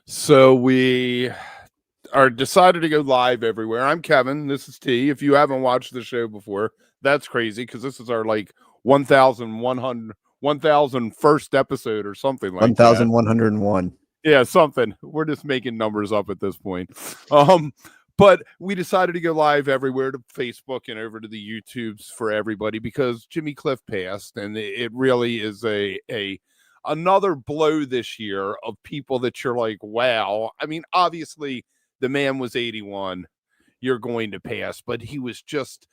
So we are decided to go live everywhere. I'm Kevin. This is T. If you haven't watched the show before, that's crazy because this is our like 1,100, 1,000 first episode or something like that. 1,101. Yeah, something. We're just making numbers up at this point. Um, but we decided to go live everywhere to Facebook and over to the YouTubes for everybody because Jimmy Cliff passed, and it really is a another blow this year of people that you're like, wow. I mean, obviously the man was 81. You're going to pass, but he was just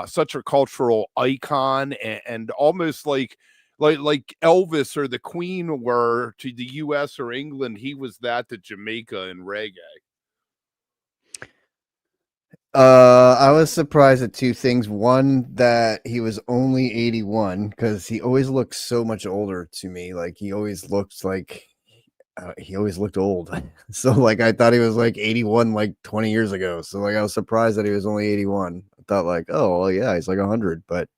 such a cultural icon and almost like Elvis or the Queen were to the US or England, he was that to Jamaica and reggae. I was surprised at two things. One, that he was only 81 because he always looked so much older to me. Like he always looked like he always looked old. So like I thought he was like 81 like 20 years ago. So like I was surprised that he was only 81. I thought like, oh well, yeah, he's like 100. But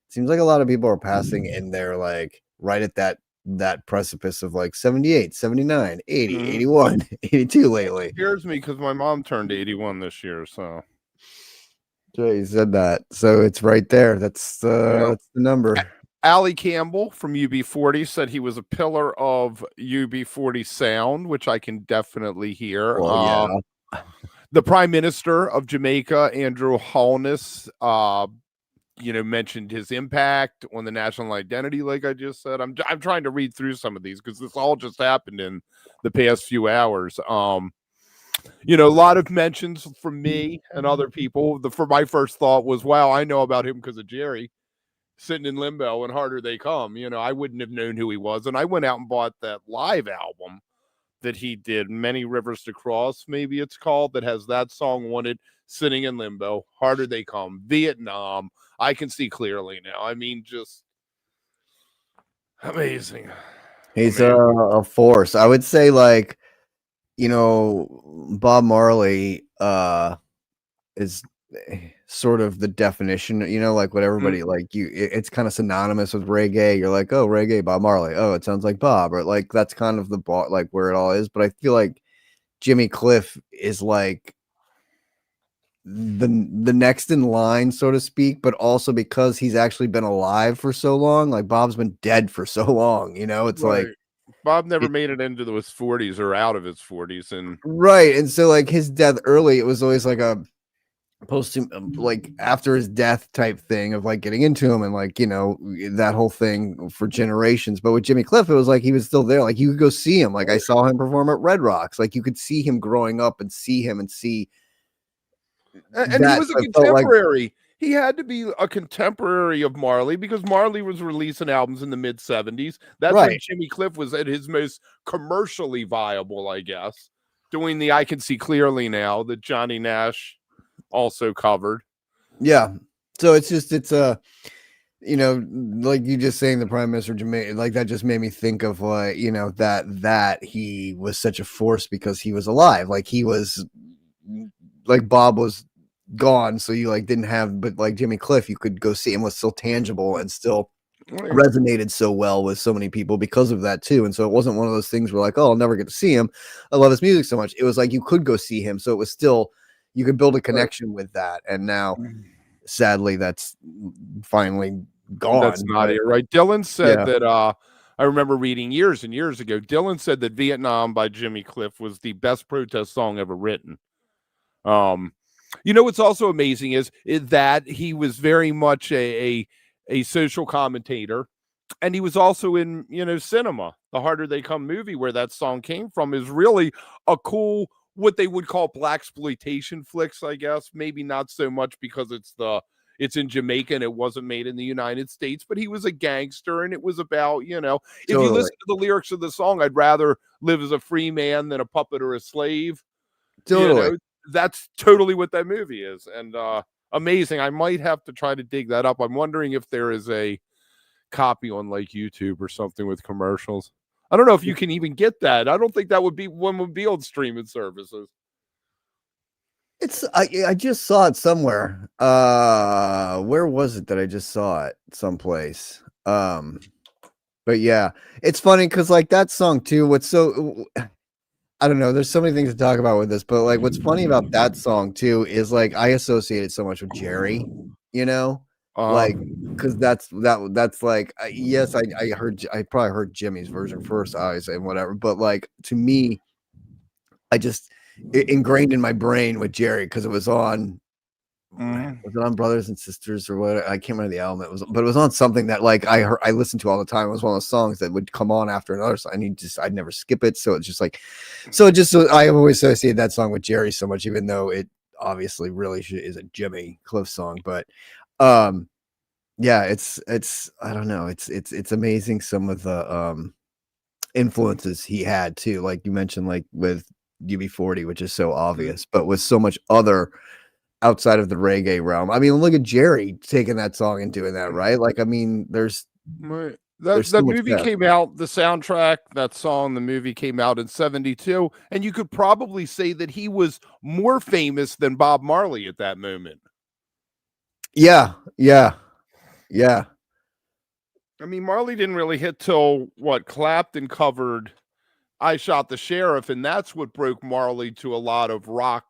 seems like a lot of people are passing in there like right at that precipice of like 78, 79, 80, 81, 82 lately. It scares me because my mom turned 81 this year, so You said that, so it's right there. That's the number. Allie Campbell from UB40 said he was a pillar of UB40 sound, which I can definitely hear. Well, yeah. The Prime Minister of Jamaica, Andrew Holness, mentioned his impact on the national identity, like I just said. I'm trying to read through some of these because this all just happened in the past few hours. A lot of mentions from me and other people. For my first thought was, wow, I know about him because of Jerry sitting in limbo and Harder They Come. I wouldn't have known who he was. And I went out and bought that live album that he did, Many Rivers to Cross, maybe it's called, that has that song Wanted, Sitting in Limbo, Harder They Come, Vietnam. I Can See Clearly Now. I mean, just amazing. He's a force. I would say like, Bob Marley is sort of the definition, like what everybody it's kind of synonymous with reggae. You're like, oh, reggae, Bob Marley. Oh, it sounds like Bob, or like that's kind of the like where it all is. But I feel like Jimmy Cliff is like the next in line, so to speak, but also because he's actually been alive for so long. Like Bob's been dead for so long, it's right. Like Bob never made it into his 40s or out of his 40s, and right. And so like his death early, it was always like a post like after his death type thing of like getting into him and like that whole thing for generations. But with Jimmy Cliff, it was like he was still there. Like you could go see him. Like I saw him perform at Red Rocks. Like you could see him growing up and see him and see. And he was a contemporary. He had to be a contemporary of Marley because Marley was releasing albums in the mid 70s. That's when Jimmy Cliff was at his most commercially viable, I guess, doing the I Can See Clearly Now that Johnny Nash also covered. Yeah. So it's like you just saying the Prime Minister Jamaica, like that just made me think of like, that he was such a force because he was alive. Like he was like Bob was gone, so you like didn't have, but like Jimmy Cliff, you could go see him, was still tangible and still resonated so well with so many people because of that too. And so it wasn't one of those things where like, oh, I'll never get to see him, I love his music so much. It was like you could go see him, so it was still, you could build a connection with that. And now sadly that's finally gone. That's not it, right? Dylan said that I remember reading years and years ago, Dylan said that Vietnam by Jimmy Cliff was the best protest song ever written. What's also amazing is that he was very much a social commentator, and he was also in cinema. The Harder They Come movie, where that song came from, is really a cool, what they would call blaxploitation flicks, I guess. Maybe not so much because it's in Jamaica and it wasn't made in the United States, but he was a gangster, and it was about, if you listen to the lyrics of the song, I'd rather live as a free man than a puppet or a slave. Totally. That's totally what that movie is. And amazing. I might have to try to dig that up. I'm wondering if there is a copy on like YouTube or something with commercials. I don't know if you can even get that. I don't think that would be on streaming services. I just saw it somewhere. Where was it that I just saw it? Someplace. But yeah, it's funny because like that song too. I don't know. There's so many things to talk about with this, but like what's funny about that song too is like I associate it so much with Jerry, you know, like because that's like yes, I heard I probably heard Jimmy's version first, obviously, and whatever, but like to me, I just it ingrained in my brain with Jerry because it was on. Was it on Brothers and Sisters or what? I can't remember the album it was, but it was on something that like I listened to all the time. It was one of those songs that would come on after another song. I'd never skip it. So it's just like, so I have always associated that song with Jerry so much, even though it obviously really is a Jimmy Cliff song. But yeah, it's I don't know. It's amazing some of the influences he had too. Like you mentioned, like with UB40, which is so obvious, but with so much other outside of the reggae realm. I mean, look at Jerry taking that song and doing that, right? Like, I mean, there's that so movie came out, the soundtrack, that song, the movie came out in 72, and you could probably say that he was more famous than Bob Marley at that moment. Yeah. I mean, Marley didn't really hit till what Clapton covered I Shot the Sheriff, and that's what broke Marley to a lot of rock.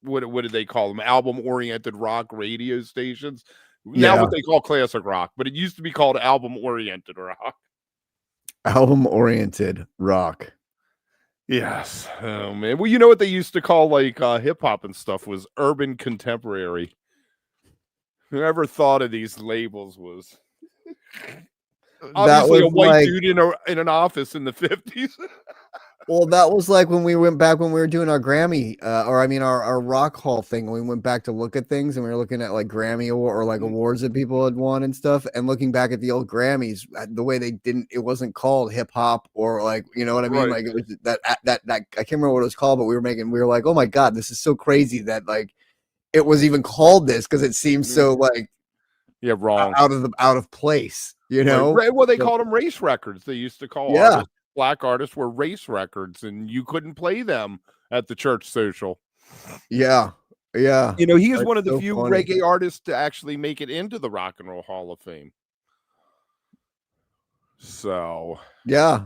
What did they call them? Album-oriented rock radio stations. Now what they call classic rock, but it used to be called album-oriented rock. Album-oriented rock. Yes. Oh man. Well, you know what they used to call like hip hop and stuff was urban contemporary. Whoever thought of these labels was obviously a white dude in an office in the 50s. Well, that was like when we went back when we were doing our Grammy, our Rock Hall thing. We went back to look at things, and we were looking at like Grammy or like awards that people had won and stuff. And looking back at the old Grammys, the way it wasn't called hip hop or like, you know what I mean? Right. Like it was that I can't remember what it was called, but we were like, oh my god, this is so crazy that like it was even called this because it seems so like wrong, out of place, you know. Right. Well, they called them race records. They used to call artists. Black artists were race records, and you couldn't play them at the church social. Yeah. You know, he is one of the few reggae artists to actually make it into the Rock and Roll Hall of Fame. So, yeah,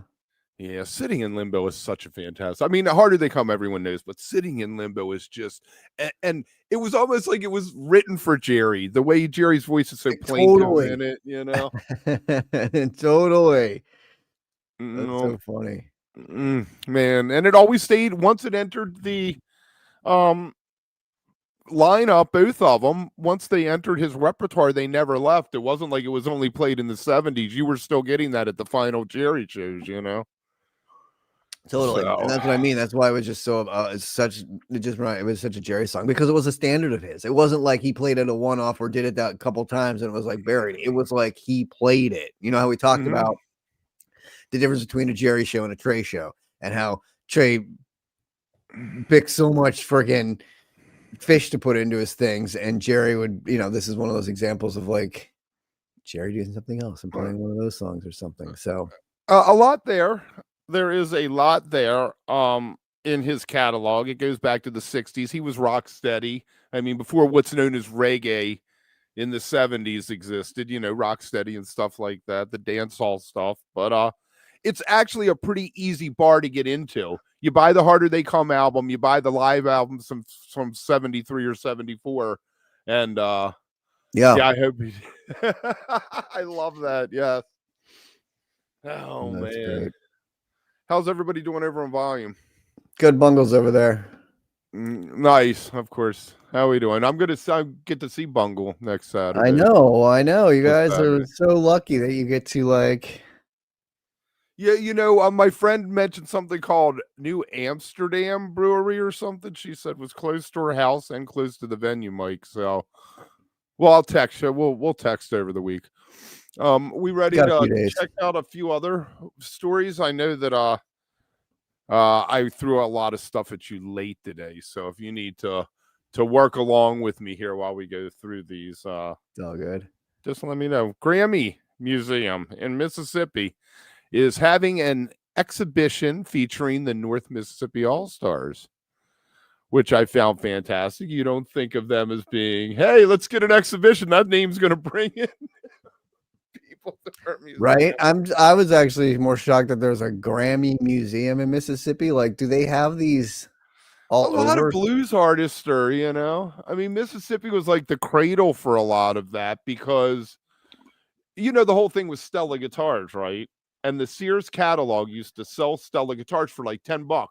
Sitting in Limbo is such a fantastic. I mean, The Harder They Come, everyone knows, but Sitting in Limbo is just, and it was almost like it was written for Jerry. The way Jerry's voice is so plaintive in it, you know. Totally. That's so funny, man. And it always stayed once it entered the lineup, both of them, once they entered his repertoire, they never left. It wasn't like it was only played in the 70s. You were still getting that at the final Jerry shows, you know. Totally. So, and that's what I mean. That's why it was just so it was such a Jerry song because it was a standard of his. It wasn't like he played it a one-off or did it that a couple times and it was like buried. It was like he played it. You know how we talked about the difference between a Jerry show and a Trey show, and how Trey picked so much freaking fish to put into his things, and Jerry would, you know, this is one of those examples of like Jerry doing something else and playing one of those songs or something. So a lot there. There is a lot there in his catalog. It goes back to the 60s. He was rock steady. I mean, before what's known as reggae in the 70s existed, you know, rock steady and stuff like that, the dance hall stuff. But it's actually a pretty easy bar to get into. You buy the Harder They Come album, you buy the live album from 73 or 74. And I hope I love that. Yes. Oh, that's man. Great. How's everybody doing over on volume? Good. Bungles over there. Nice, of course. How are we doing? I'm gonna get to see Bungle next Saturday. I know. You guys are so lucky that you get to like. Yeah, you know, my friend mentioned something called New Amsterdam Brewery or something. She said was close to her house and close to the venue, Mike. So, well, I'll text you. We'll text over the week. We ready to check out a few other stories? I know that I threw a lot of stuff at you late today, so if you need to work along with me here while we go through these, it's all good. Just let me know. Grammy Museum in Mississippi is having an exhibition featuring the North Mississippi All-Stars, which I found fantastic. You don't think of them as being, hey, let's get an exhibition. That name's going to bring in people there. Right. I was actually more shocked that there's a Grammy museum in Mississippi. Like, do they have these A all lot of over? blues artists are, I mean, Mississippi was like the cradle for a lot of that because, the whole thing was Stella guitars, right? And the Sears catalog used to sell Stella guitars for like $10.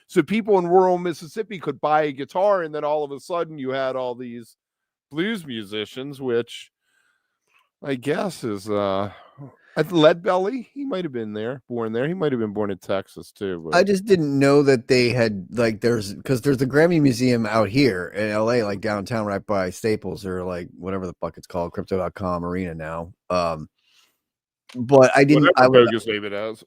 So people in rural Mississippi could buy a guitar, and then all of a sudden you had all these blues musicians, which I guess is at Lead Belly. He might have been born there. He might have been born in Texas too. But I just didn't know that they had like there's the Grammy Museum out here in LA, like downtown, right by Staples or like whatever the fuck it's called, Crypto.com Arena now. But I didn't. whatever bogus name it has.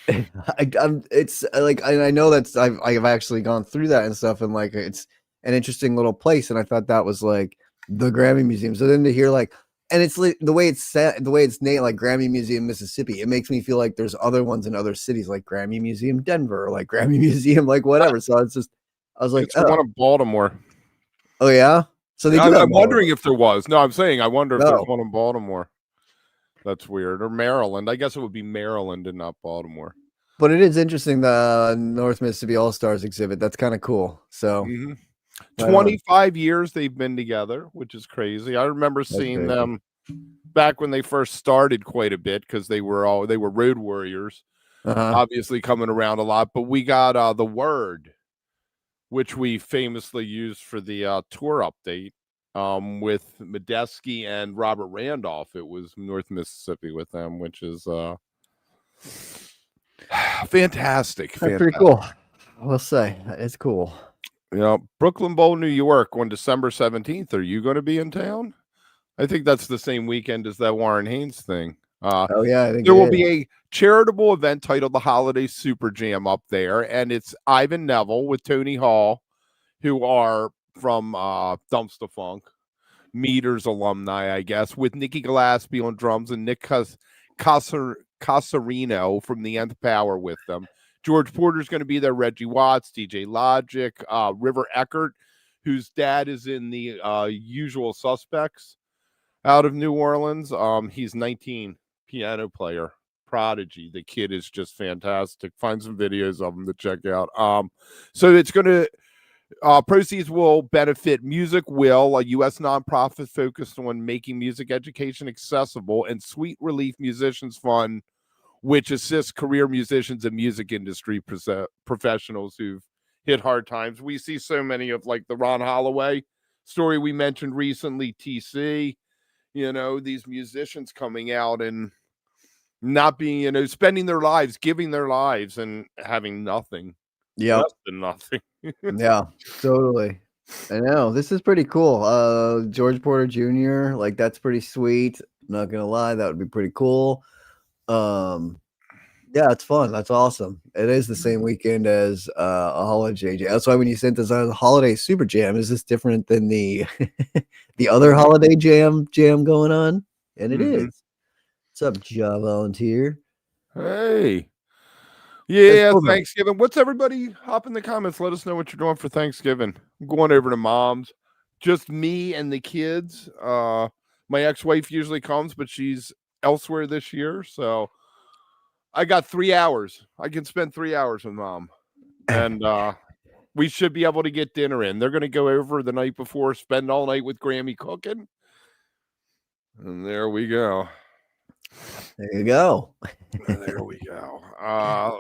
It's like I know that's I've actually gone through that and stuff, and like it's an interesting little place, and I thought that was like the Grammy Museum. So then to hear like, and it's like the way it's set, the way it's named, like Grammy Museum Mississippi, it makes me feel like there's other ones in other cities, like Grammy Museum Denver, or like Grammy Museum, like whatever. So it's just I was like, it's the one in Baltimore. Oh yeah. So they do I'm wondering if there was. No, I'm saying I wonder if No. there's one in Baltimore. That's weird. Or Maryland. I guess it would be Maryland and not Baltimore. But it is interesting, the North Mississippi All-Stars exhibit. That's kind of cool. So 25 years they've been together, which is crazy. I remember seeing them back when they first started quite a bit because they were road warriors, obviously coming around a lot. But we got The Word, which we famously used for the tour update. With Medeski and Robert Randolph. It was North Mississippi with them, which is fantastic. That's pretty cool. I'll say it's cool. Brooklyn Bowl, New York on December 17th. Are you going to be in town? I think that's the same weekend as that Warren Haynes thing. Oh yeah, I think there will be a charitable event titled the Holiday Super Jam up there, and it's Ivan Neville with Tony Hall, who are from Dumpster Funk, Meters alumni, I guess, with Nikki Gillespie on drums and Nick Casarino from the Nth Power with them. George Porter's going to be there, Reggie Watts, DJ Logic, River Eckert, whose dad is in the Usual Suspects out of New Orleans. He's 19, piano player, prodigy. The kid is just fantastic. Find some videos of him to check out. So it's going to proceeds will benefit Music Will, a U.S. nonprofit focused on making music education accessible, and Sweet Relief Musicians Fund, which assists career musicians and music industry professionals who've hit hard times. We see so many of like the Ron Holloway story we mentioned recently, TC, these musicians coming out and not being, spending their lives, giving their lives and having nothing. Yeah. Less than nothing. Yeah, totally. I know. This is pretty cool. George Porter Jr., like that's pretty sweet. I'm not gonna lie, that would be pretty cool. Yeah, it's fun. That's awesome. It is the same weekend as a holiday jam. That's why when you sent this a holiday super jam, is this different than the the other holiday jam going on? And it is. What's up, Job Volunteer? Hey. Yeah, cool, Thanksgiving. What's everybody? Hop in the comments. Let us know what you're doing for Thanksgiving. I'm going over to Mom's. Just me and the kids. My ex-wife usually comes, but she's elsewhere this year. So I got 3 hours. I can spend 3 hours with Mom. And we should be able to get dinner in. They're going to go over the night before, spend all night with Grammy cooking. And there we go. There you go. There we go.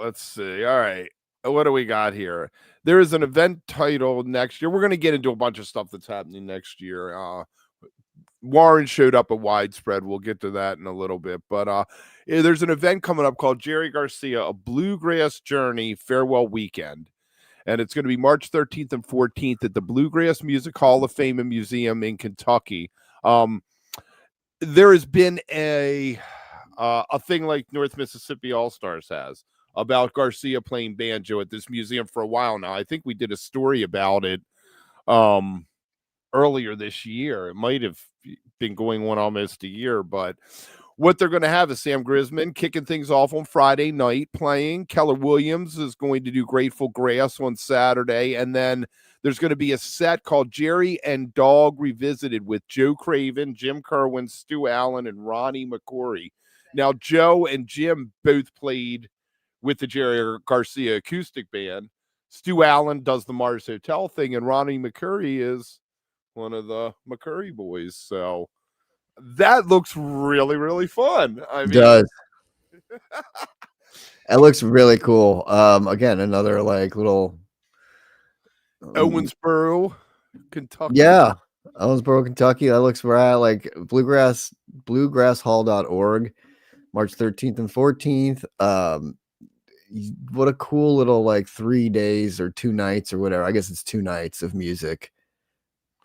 Let's see. All right. What do we got here? There is an event titled next year. We're going to get into a bunch of stuff that's happening next year. Warren showed up at Widespread. We'll get to that in a little bit. But there's an event coming up called Jerry Garcia, a Bluegrass Journey Farewell Weekend. And it's going to be March 13th and 14th at the Bluegrass Music Hall of Fame and Museum in Kentucky. There has been a thing like North Mississippi All-Stars has about Garcia playing banjo at this museum for a while now. I think we did a story about it earlier this year. It might have been going on almost a year, but what they're going to have is Sam Grisman kicking things off on Friday night playing. Keller Williams is going to do Grateful Grass on Saturday, and then there's going to be a set called Jerry and Dog Revisited with Joe Craven, Jim Kerwin, Stu Allen, and Ronnie McCory. Now, Joe and Jim both played with the Jerry Garcia acoustic band. Stu Allen does the Mars Hotel thing, and Ronnie McCurry is one of the McCurry boys. So that looks really, really fun. I mean, Does. It looks really cool. Again, another like little Owensboro, Kentucky. Yeah, Owensboro, Kentucky. That looks rad. Like bluegrasshall.org, March 13th and 14th. What a cool little like 3 days or 2 nights or whatever. I guess it's 2 nights of music.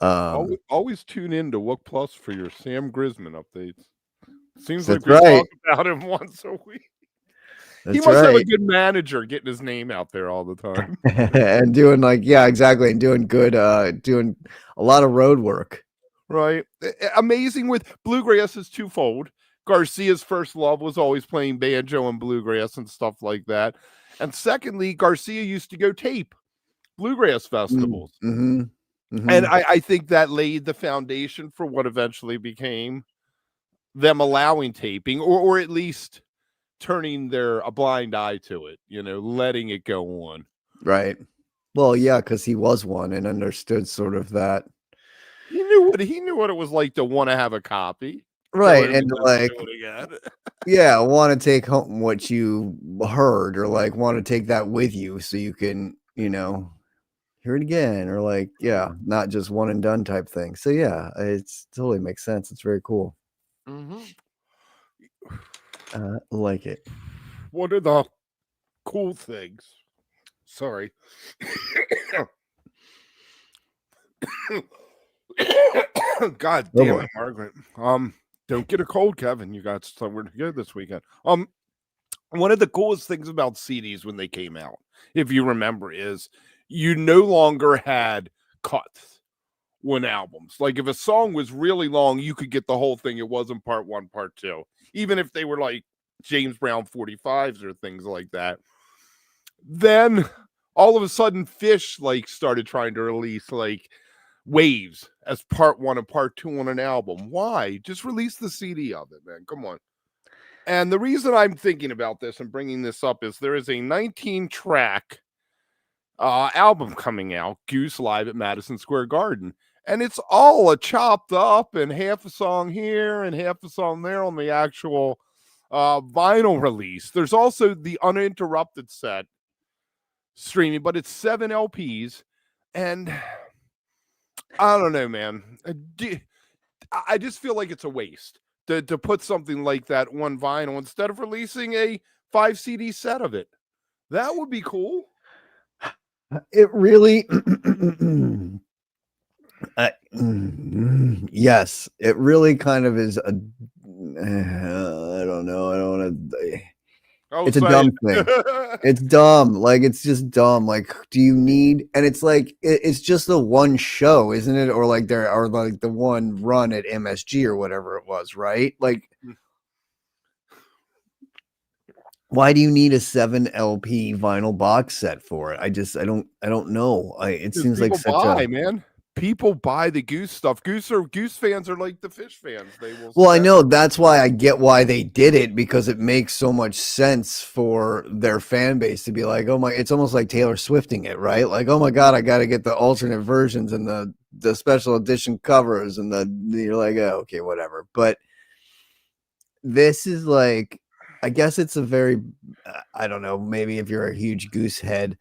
Always tune in to Wook Plus for your Sam Grisman updates. Seems That's like we right. talk about him once a week. That's He must have a right. good manager getting his name out there all the time. And doing like, yeah, exactly. And doing good, doing a lot of road work. Right. Amazing with bluegrass is twofold. Garcia's first love was always playing banjo and bluegrass and stuff like that. And secondly, Garcia used to go tape bluegrass festivals. Mm-hmm. Mm-hmm. And I think that laid the foundation for what eventually became them allowing taping or at least turning a blind eye to it, letting it go on. Right. Well, yeah, because he was one and understood sort of that. He knew what it was like to want to have a copy. Right. And like, yeah, want to take home what you heard or like want to take that with you so you can, hear it again or like, yeah, not just one and done type thing. So yeah, it's totally makes sense. It's very cool. Mm-hmm. Like it. What are the cool things? Sorry. God damn it, Margaret. Don't get a cold, Kevin. You got somewhere to go this weekend. One of the coolest things about CDs when they came out, if you remember, is you no longer had cuts when albums. Like if a song was really long, you could get the whole thing. It wasn't part 1, part 2. Even if they were like James Brown 45s or things like that. Then all of a sudden Fish like started trying to release like Waves as part 1 and part 2 on an album. Why? Just release the CD of it, man. Come on. And the reason I'm thinking about this and bringing this up is there is a 19-track album coming out, Goose Live at Madison Square Garden. And it's all a chopped up and half a song here and half a song there on the actual vinyl release. There's also the uninterrupted set streaming, but it's 7 LPs. And I don't know, man. I just feel like it's a waste to put something like that on vinyl instead of releasing a 5 CD set of it. That would be cool. It really, yes, it really kind of is I don't know. I don't want to. It's a dumb thing. It's dumb. Like, it's just dumb. Like, do you need, and it's like, it's just the one show, isn't it? Or like there are like the one run at MSG or whatever it was, right? Like, why do you need a 7 LP vinyl box set for it? I don't know. It seems like such a man. People buy the Goose stuff. Goose fans are like the Fish fans. They will. Well, I know that's why I get why they did it, because it makes so much sense for their fan base to be like, oh my, it's almost like Taylor Swifting it, right? Like, oh my God, I got to get the alternate versions and the special edition covers and you're like, oh, okay, whatever. But this is like, I guess it's a very, I don't know, maybe if you're a huge Goose head,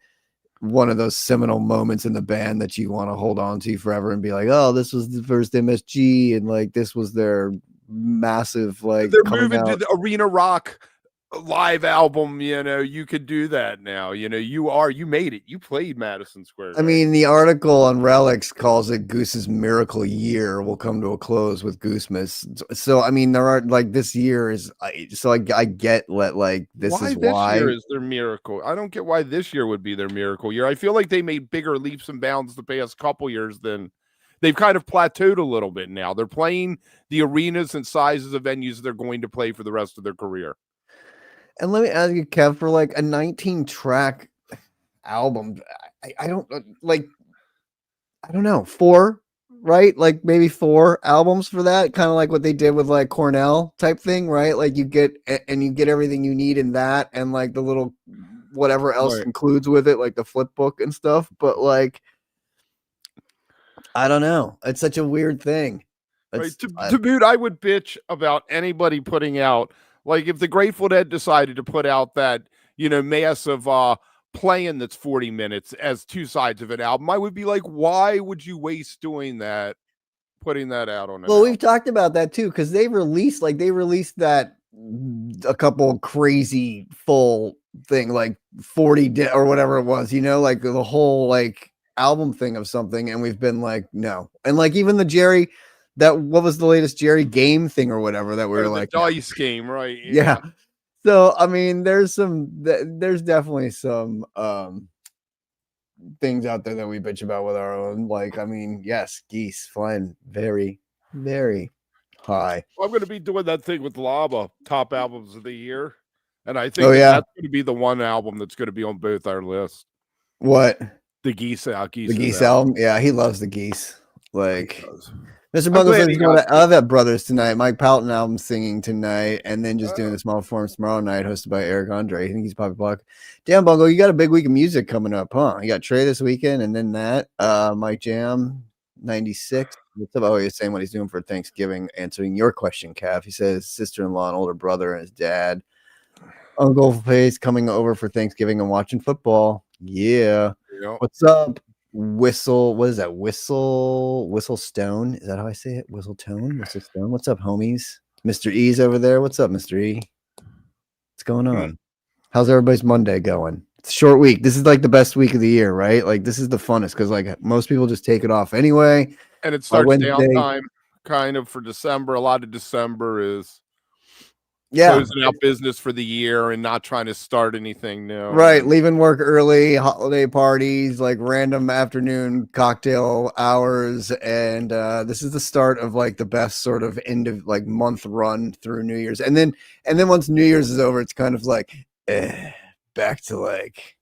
one of those seminal moments in the band that you want to hold on to forever and be like, oh, this was the first MSG and like this was their massive, like, they're moving to the Arena Rock live album. You could do that now. You made it. You played Madison Square Garden. I mean, the article on Relics calls it Goose's miracle year will come to a close with Goosemas. So I mean, there are like, this year is so I get like this why is this why year is their miracle. I don't get why this year would be their miracle year. I feel like they made bigger leaps and bounds the past couple years than they've kind of plateaued a little bit now. They're playing the arenas and sizes of venues they're going to play for the rest of their career. And let me ask you, Kev, for like a 19-track album, I don't like, I don't know, 4 right? Like maybe 4 albums for that, kind of like what they did with like Cornell type thing, right? Like you get and you get everything you need in that, and like the little whatever else Right. includes with it, like the flip book and stuff. But like, I don't know. It's such a weird thing. Right. It's To boot, I would bitch about anybody putting out, like, if the Grateful Dead decided to put out that, massive playing that's 40 minutes as 2 sides of an album, I would be like, why would you waste doing that, putting that out on an well, we've album? talked about that too because they released that a couple crazy full thing like 40 or whatever it was, like the whole like album thing of something, and we've been like no, and like even the Jerry what was the latest Jerry game thing or whatever that we were Or the like no. dice game, right? Yeah. So I mean, there's definitely some things out there that we bitch about with our own. Like, I mean, yes, Geese flying very, very high. I'm going to be doing that thing with Lava, top albums of the year. And I Oh think yeah, that's going to be the one album that's going to be on both our lists. what The Geese out, the Geese album? Yeah, he loves the Geese. Like Mr. Bungle said, he's going to Other Brothers tonight. Mike Palton album singing tonight, and then just doing the small performance tomorrow night, hosted by Eric Andre. I think he's Poppy Block. Damn, Bungle, you got a big week of music coming up, huh? You got Trey this weekend, and then that. Mike Jam, 96. What's up? Oh, he's saying what he's doing for Thanksgiving, answering your question, Cav. He says sister-in-law and older brother and his dad. Uncle Face coming over for Thanksgiving and watching football. Yeah. Yep. What's up? Whistle, what is that? Whistle Stone. Is that how I say it? Whistle Stone. What's up, homies? Mr. E's over there. What's up, Mr. E? What's going on? How's everybody's Monday going? It's a short week. This is like the best week of the year, right? Like this is the funnest because like most people just take it off anyway. And it starts downtime kind of for December. A lot of December is closing out business for the year and not trying to start anything new. Right. Leaving work early, holiday parties, like random afternoon cocktail hours. And this is the start of like the best sort of end of like month run through New Year's. And then once New Year's is over, it's kind of like back to like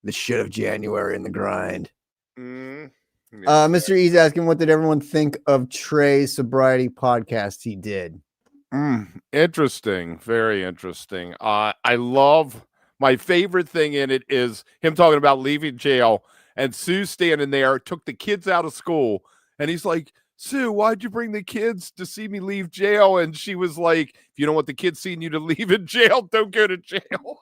the shit of January and the grind. Mr. E's asking, what did everyone think of Trey's sobriety podcast he did? Interesting. Very interesting. I love, my favorite thing in it is him talking about leaving jail and Sue standing there, took the kids out of school, and he's like, Sue, why'd you bring the kids to see me leave jail? And she was like, if you don't want the kids seeing you to leave in jail, don't go to jail.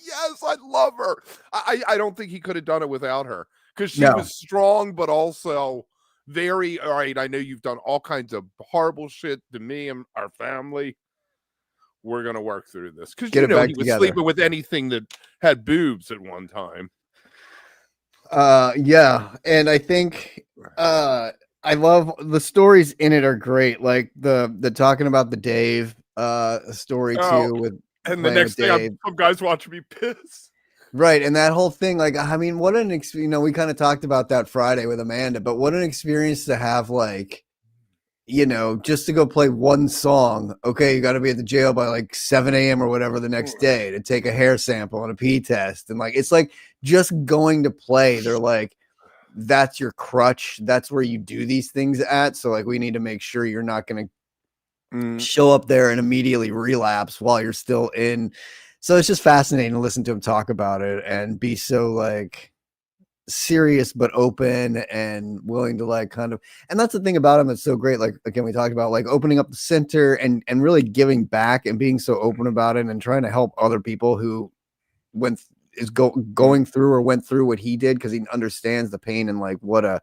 Yes, I love her. I don't think he could have done it without her because she was strong, but also very, all right, I know you've done all kinds of horrible shit to me and our family. We're going to work through this. Because, he was sleeping with anything that had boobs at one time. Yeah. And I think I love the stories in it are great. Like the talking about the Dave story too with and the next day some guys watching me piss. Right. And that whole thing, like, I mean, what an we kind of talked about that Friday with Amanda, but what an experience to have, like, just to go play one song. Okay, you got to be at the jail by like 7 a.m. or whatever the next day to take a hair sample and a pee test. And like, it's like just going to play. They're like, that's your crutch. That's where you do these things at. So like, we need to make sure you're not going to show up there and immediately relapse while you're still in. So it's just fascinating to listen to him talk about it and be so like serious but open and willing to like kind of, and that's the thing about him that's so great. Like again, we talked about like opening up the center and really giving back and being so open about it and trying to help other people who going through or went through what he did because he understands the pain and like what a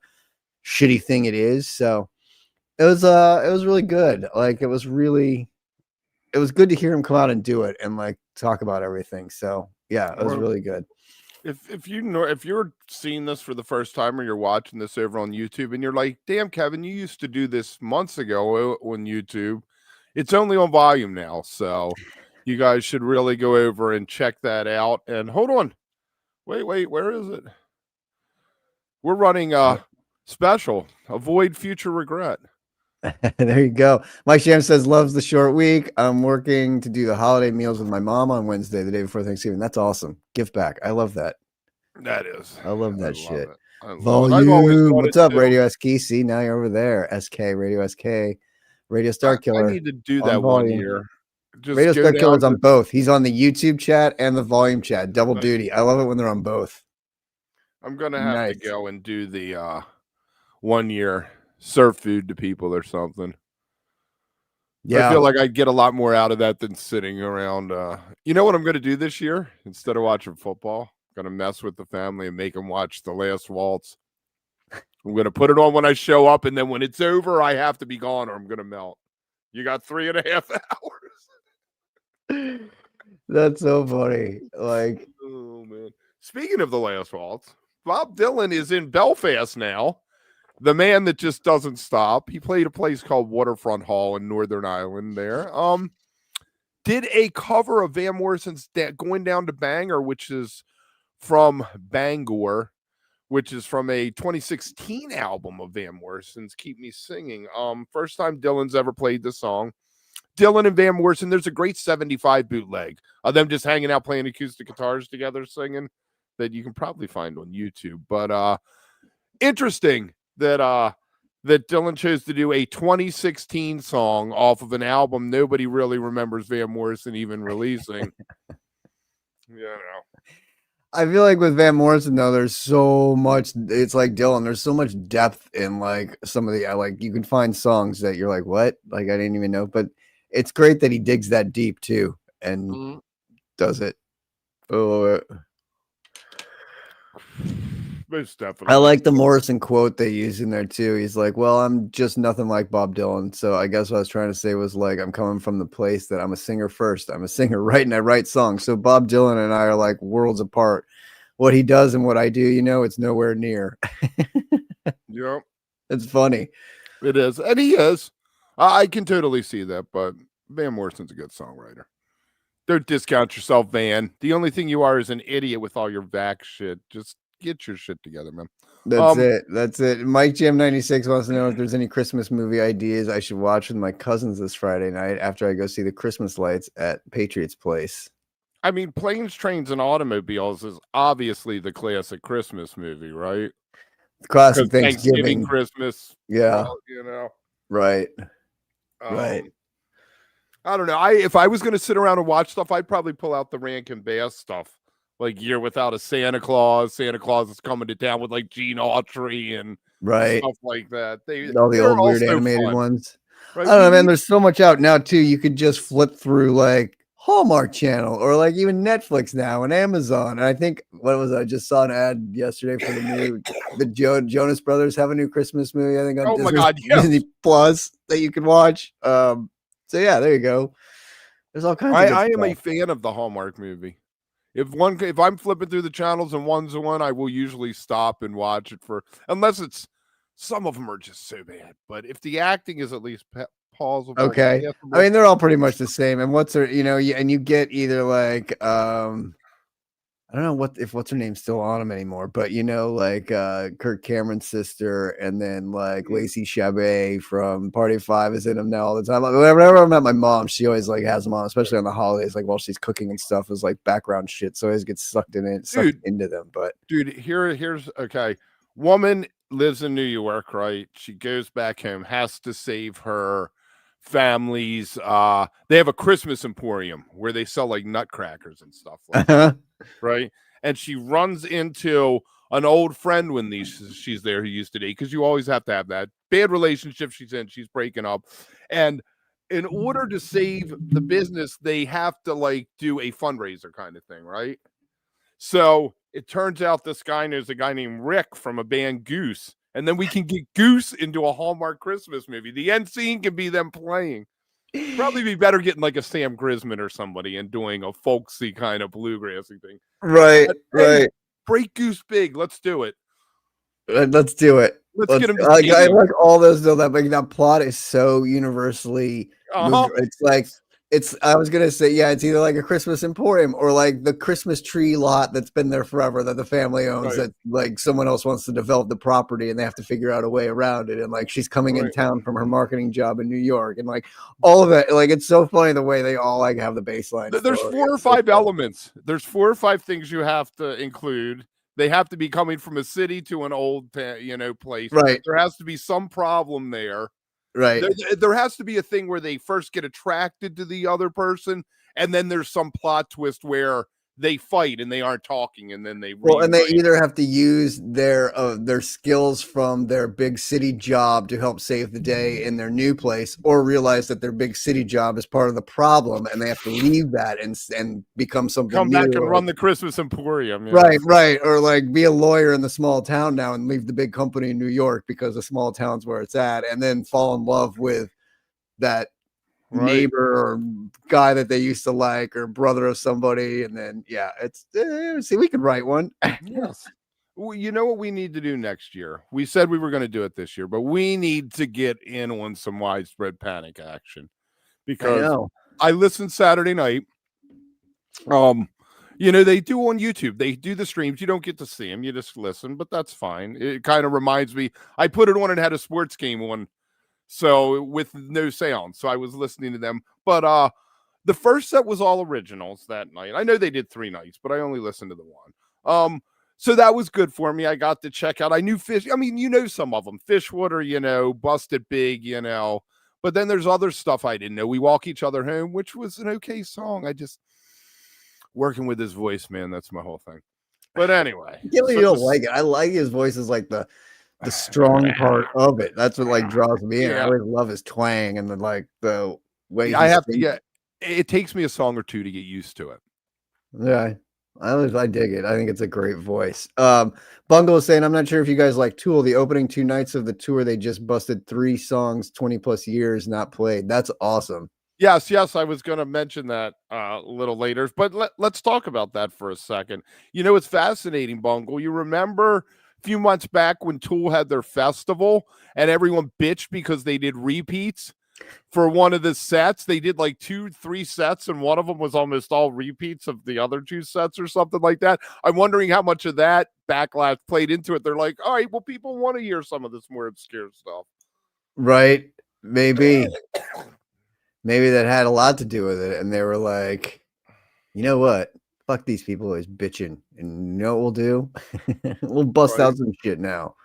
shitty thing it is. So it was really good. Like it was good to hear him come out and do it and like talk about everything. So yeah, it was really good. If you're seeing this for the first time or you're watching this over on YouTube and you're like, damn, Kevin, you used to do this months ago on YouTube. It's only on volume now. So you guys should really go over and check that out. And hold on. Wait, where is it? We're running a special, Avoid Future Regret. There you go. Mike Sham says loves the short week. I'm working to do the holiday meals with my mom on Wednesday, the day before Thanksgiving. That's awesome. Gift back. I love that. That is. I love that shit. I love it. I've always Volume. thought What's it up, too. Radio SK? See, now you're over there. SK, Radio SK, Radio Star I Killer need to do on that one volume. year. Just Radio go Star down Killer's on to both. He's on the YouTube chat and the volume chat. Double Nice. duty. I love it when they're on both. I'm gonna have to Nice. go and do the 1 year serve food to people or something. I Yeah. feel like I'd get a lot more out of that than sitting around. You know what I'm gonna do this year? Instead of watching football, I'm gonna mess with the family and make them watch The Last Waltz. I'm gonna put it on when I show up, and then when it's over, I have to be gone or I'm gonna melt. You got 3.5 hours. That's so funny. Like, Oh man. Speaking of The Last Waltz, Bob Dylan is in Belfast now. The man that just doesn't stop. He played a place called Waterfront Hall in Northern Ireland there. Did a cover of Van Morrison's Going Down to Bangor, which is from Bangor, which is from a 2016 album of Van Morrison's, Keep Me Singing. First time Dylan's ever played the song. Dylan and Van Morrison, there's a great 75 bootleg of them just hanging out playing acoustic guitars together singing that you can probably find on YouTube. But interesting that that Dylan chose to do a 2016 song off of an album nobody really remembers Van Morrison even releasing. I feel like with Van Morrison though, there's so much. It's like Dylan. There's so much depth in like some of the like you can find songs that you're like, what? Like I didn't even know. But it's great that he digs that deep too and does it. Oh, most definitely. I like the Morrison quote they use in there too. He's like, "Well, I'm just nothing like Bob Dylan." So I guess what I was trying to say was like, I'm coming from the place that I'm a singer first. I'm a singer, writing, I write songs. So Bob Dylan and I are like worlds apart. What he does and what I do, you know, it's nowhere near. Yep. It's funny. It is. And he is. I can totally see that, but Van Morrison's a good songwriter. Don't discount yourself, Van. The only thing you are is an idiot with all your vax shit. Just get your shit together, man. That's it. That's it. Mike Jam 96 wants to know if there's any Christmas movie ideas I should watch with my cousins this Friday night after I go see the Christmas lights at Patriots Place. I mean, Planes, Trains, and Automobiles is obviously the classic Christmas movie, right? Classic Thanksgiving, Christmas. Yeah. Well, you know. Right. Right. I don't know. If I was going to sit around and watch stuff, I'd probably pull out the Rankin Bass stuff. Like Year Without a Santa Claus. Santa Claus is coming to town with like Gene Autry and stuff like that. All the old weird animated ones. Right? I don't know, man. There's so much out now too. You could just flip through like Hallmark Channel or like even Netflix now and Amazon. And I think I just saw an ad yesterday for the Jonas Brothers have a new Christmas movie. I think on Disney Plus that you can watch. So yeah, there you go. There's all kinds. I am a fan of the Hallmark movie. If I'm flipping through the channels and one's the one, I will usually stop and watch it unless it's some of them are just so bad. But if the acting is at least plausible, okay. I mean, they're all pretty much the same. And what's her, and you get either like I don't know what's her name's still on them anymore, but like Kirk Cameron's sister, and then like Lacey Chabert from Party of Five is in them now all the time. Like, whenever I'm at my mom, she always like has them on, especially on the holidays, like while she's cooking and stuff, is like background shit. So I always get sucked into them. But dude, here's okay. Woman lives in New York, right? She goes back home, has to save her family's they have a Christmas emporium where they sell like nutcrackers and stuff like that, right? And she runs into an old friend when she's there who used to date, because you always have to have that bad relationship she's breaking up, and in order to save the business they have to like do a fundraiser kind of thing, right? So it turns out this guy knows a guy named Rick from a band Goose. And then we can get Goose into a Hallmark Christmas movie. The end scene can be them playing. Probably be better getting like a Sam Grisman or somebody and doing a folksy kind of bluegrassy thing. Right, but, right. Break Goose big. Let's do it. Let's do it. Let's get him. I like all those though. That plot is so universally. It's like. I was gonna say, yeah, it's either like a Christmas emporium or like the Christmas tree lot that's been there forever that the family owns, that like someone else wants to develop the property and they have to figure out a way around it. And like she's coming in town from her marketing job in New York, and like all of it. Like it's so funny the way they all like have the baseline. There's 4 or 5 elements. There's 4 or 5 things you have to include. They have to be coming from a city to an old, place. Right. There has to be some problem there. Right. There has to be a thing where they first get attracted to the other person, and then there's some plot twist where they fight and they aren't talking, and then they and they reunite. either have to use their skills from their big city job to help save the day in their new place, or realize that their big city job is part of the problem, and they have to leave that and become something come new, back and run the Christmas Emporium. Right, or like be a lawyer in the small town now and leave the big company in New York because the small town's where it's at, and then fall in love with that neighbor or guy that they used to like, or brother of somebody, and then it's see, we could write one. Yes. Well, you know what we need to do next year? We said we were going to do it this year, but we need to get in on some widespread panic action, because I listened Saturday night. They do on YouTube. They do the streams. You don't get to see them. You just listen, but that's fine. It kind of reminds me. I put it on and had a sports game on, so with no sound. So I was listening to them. But the first set was all originals that night. I know they did 3 nights, but I only listened to the one. So that was good for me. I got to check out. I knew Fish. I mean, some of them. Fishwater, Busted Big, But then there's other stuff I didn't know. We Walk Each Other Home, which was an okay song. I just working with his voice, man. That's my whole thing. But anyway, you don't like it. I like his voice is like the strong part of it. That's what like draws me in. I always love his twang and the way I have to get. It takes me a song or two to get used to it. Yeah, I dig it. I think it's a great voice. Bungle is saying, I'm not sure if you guys like Tool. The opening 2 nights of the tour, they just busted 3 songs 20 plus years not played. That's awesome. Yes, I was going to mention that a little later, but let's talk about that for a second. It's fascinating, Bungle. You remember a few months back when Tool had their festival and everyone bitched because they did repeats for one of the sets? They did like 2-3 sets, and one of them was almost all repeats of the other 2 sets or something like that. I'm wondering how much of that backlash played into it. They're like, all right, well, people want to hear some of this more obscure stuff. Right. Maybe that had a lot to do with it. And they were like, you know what? Fuck these people always bitching. And you know what we'll do? We'll bust out some shit now.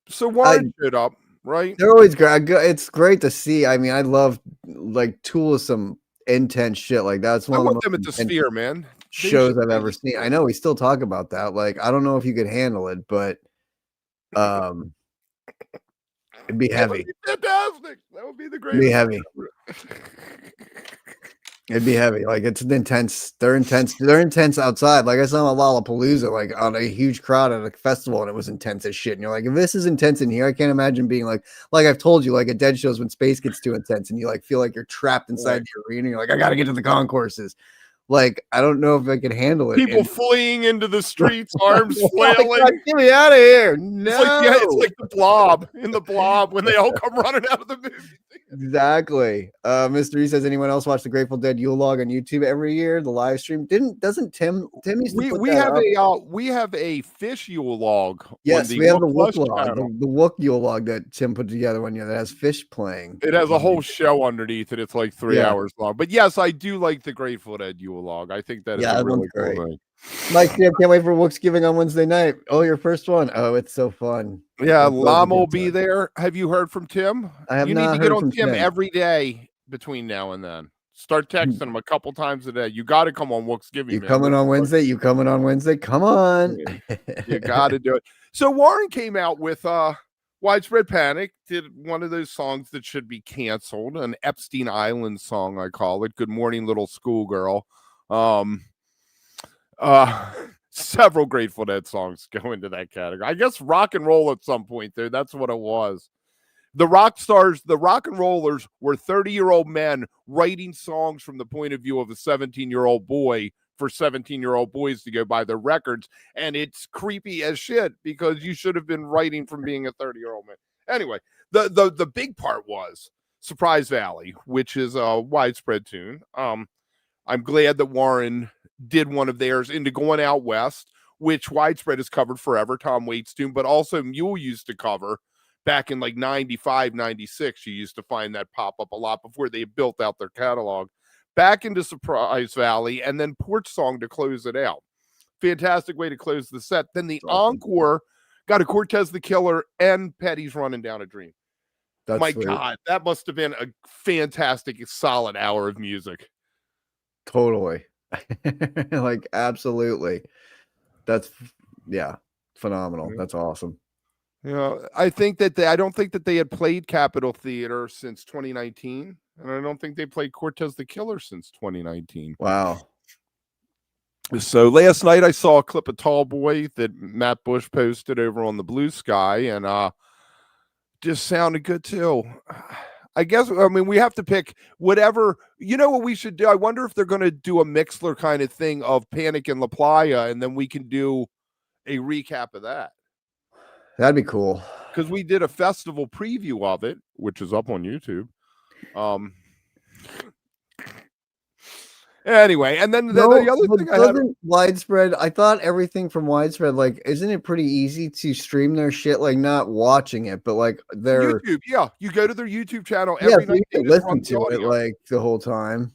So wind it up, right? They're always great. It's great to see. I mean, I love like Tool is some intense shit. Like that's one of them at the Sphere, man. Shows I've ever seen. I know we still talk about that. Like, I don't know if you could handle it, but it'd be heavy. Fantastic. That would be the greatest. It'd be heavy. It'd be heavy. Like it's intense. They're intense. They're intense outside. Like I saw a Lollapalooza, like on a huge crowd at a festival, and it was intense as shit. And you're like, if this is intense in here, I can't imagine being like I've told you, like at Dead shows when space gets too intense, and you like feel like you're trapped inside the arena. You're like, I gotta get to the concourses. Like, I don't know if I could handle it. People fleeing into the streets, arms flailing. Get me out of here. No. It's like the Blob in the Blob when they all come running out of the movie. Exactly. Mr. E says, anyone else watch the Grateful Dead Yule log on YouTube every year? The live stream doesn't Tim used to we have a fish Yule log. Yes, we have the Wook log, the Wook Yule log that Tim put together one year that has fish playing. It has a whole show underneath it. It's like 3 hours long. But yes, I do like the Grateful Dead Yule log. I think that is a really cool thing. Mike, I can't wait for Wook's Giving on Wednesday night. Oh, your first one. Oh, it's so fun. Yeah, Llama will be there. Have you heard from Tim? I have You not need to heard get on from Tim every day between now and then. Start texting him a couple times a day. You got to come on Wook's Giving. You coming on Wednesday? You coming on Wednesday? Come on. You got to do it. So Warren came out with Widespread Panic, did one of those songs that should be canceled, an Epstein Island song, I call it. Good Morning Little Schoolgirl. Several Grateful Dead songs go into that category. I guess rock and roll at some point there. That's what it was. The rock stars, the rock and rollers were 30-year-old men writing songs from the point of view of a 17-year-old boy for 17-year-old boys to go buy their records. And it's creepy as shit because you should have been writing from being a 30-year-old man. Anyway, the big part was Surprise Valley, which is a Widespread tune. I'm glad that Warren did one of theirs into Going Out West, which Widespread has covered forever, Tom Waits' tune, but also Mule used to cover back in like 95, 96. You used to find that pop up a lot before they built out their catalog. Back into Surprise Valley, and then Porch Song to close it out. fantastic way to close the set. Then the Awesome. encore got a Cortez the Killer and Petty's Running Down a Dream. That's My sweet. God, that must have been a fantastic, solid hour of music. Totally. Like, absolutely. That's, yeah, phenomenal. Yeah. That's awesome. You know, I think that I don't think that they had played Capitol Theater since 2019, and I don't think they played Cortez the Killer since 2019. Wow. So last night I saw a clip of Tall Boy that Matt Bush posted over on the Blue Sky, and just sounded good too. I guess, I mean, we have to pick whatever, you know what we should do? I wonder if they're going to do a Mixler kind of thing of Panic and La Playa, and then we can do a recap of that. That'd be cool. Because we did a festival preview of it, which is up on YouTube. Anyway, and then the other thing I had, Widespread, I thought everything from Widespread, like, isn't it pretty easy to stream their shit? Like, not watching it, but like their YouTube, yeah, you go to their YouTube channel yeah, every so night. you can listen to it like the whole time.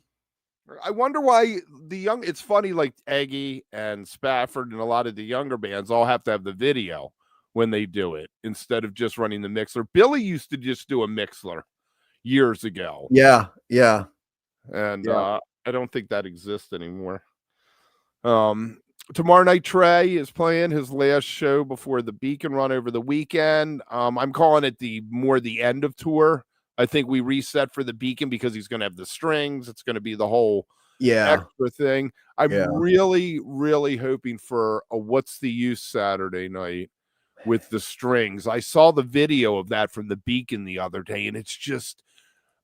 I wonder why it's funny, like Eggy and Spafford and a lot of the younger bands all have to have the video when they do it instead of just running the Mixler. Billy used to just do a Mixler years ago. Yeah. And I don't think that exists anymore. Tomorrow night, Trey is playing his last show before the Beacon run over the weekend. I'm calling it the end of tour. I think we reset for the Beacon because he's going to have the strings. It's going to be the whole extra thing. I'm really, really hoping for a What's the Use Saturday night with the strings. I saw the video of that from the Beacon the other day, and it's just,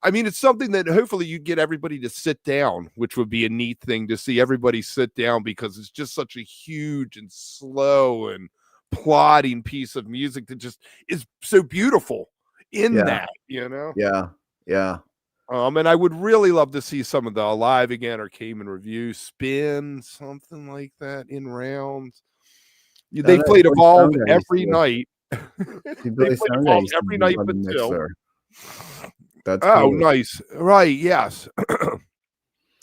I mean, it's something that hopefully you get everybody to sit down, which would be a neat thing to see everybody sit down because it's just such a huge and slow and plodding piece of music that just is so beautiful in that, you know? Yeah. And I would really love to see some of the Alive Again or Cayman Review spin, something like that in rounds. They played Evolve every night. They played Evolve every night but two. That's cool. Nice. Right, yes.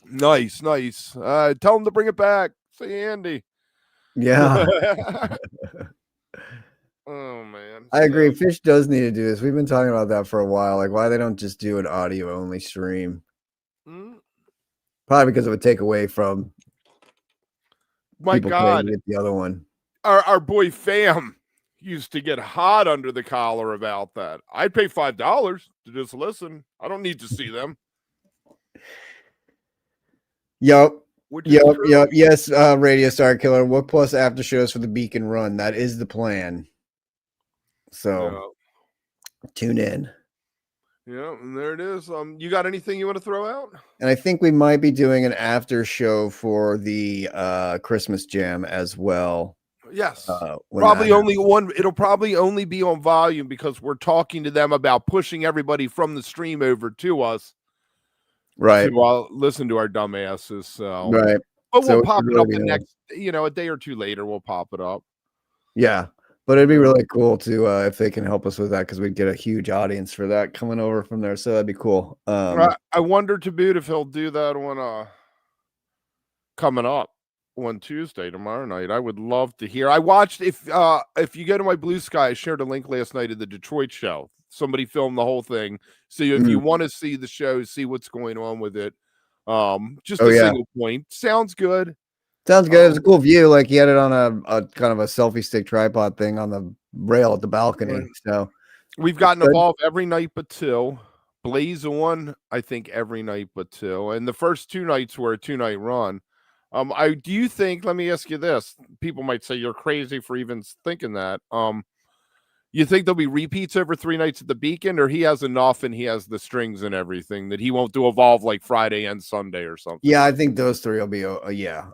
Nice. Tell them to bring it back. Say Andy. Yeah. Oh man. I agree. Fish does need to do this. We've been talking about that for a while. Like, why they don't just do an audio only stream? Probably because it would take away from my God the other one. Our boy Fam used to get hot under the collar about that. I'd pay $5 to just listen. I don't need to see them. Yep. Yes, Radio Star Killer. What plus after shows for the Beacon run? That is the plan. So tune in. Yeah, and there it is. You got anything you want to throw out? And I think we might be doing an after show for the Christmas Jam as well. Yes. Probably only one. It'll probably only be on volume because we're talking to them about pushing everybody from the stream over to us. Right. To listen to our dumbasses. So. Right. But we'll pop it up the next, a day or two later, we'll pop it up. Yeah. But it'd be really cool to if they can help us with that because we'd get a huge audience for that coming over from there. So that'd be cool. I wonder to boot if he'll do that on coming up on Tuesday tomorrow night. I would love to hear. I watched if you go to my Blue Sky, I shared a link last night of the Detroit show. Somebody filmed the whole thing. So if you want to see the show, see what's going on with it. Just a single point. Sounds good. Sounds good. It was a cool view. Like he had it on a kind of a selfie stick tripod thing on the rail at the balcony. Right. So we've gotten Evolve every night but two. Blaze on, I think, every night but two. And the first two nights were a 2-night run. Do you think, let me ask you this. People might say you're crazy for even thinking that. You think there'll be repeats over 3 nights at the Beacon, or he has enough and he has the strings and everything that he won't do Evolve like Friday and Sunday or something? Yeah, I think those 3 will be, yeah.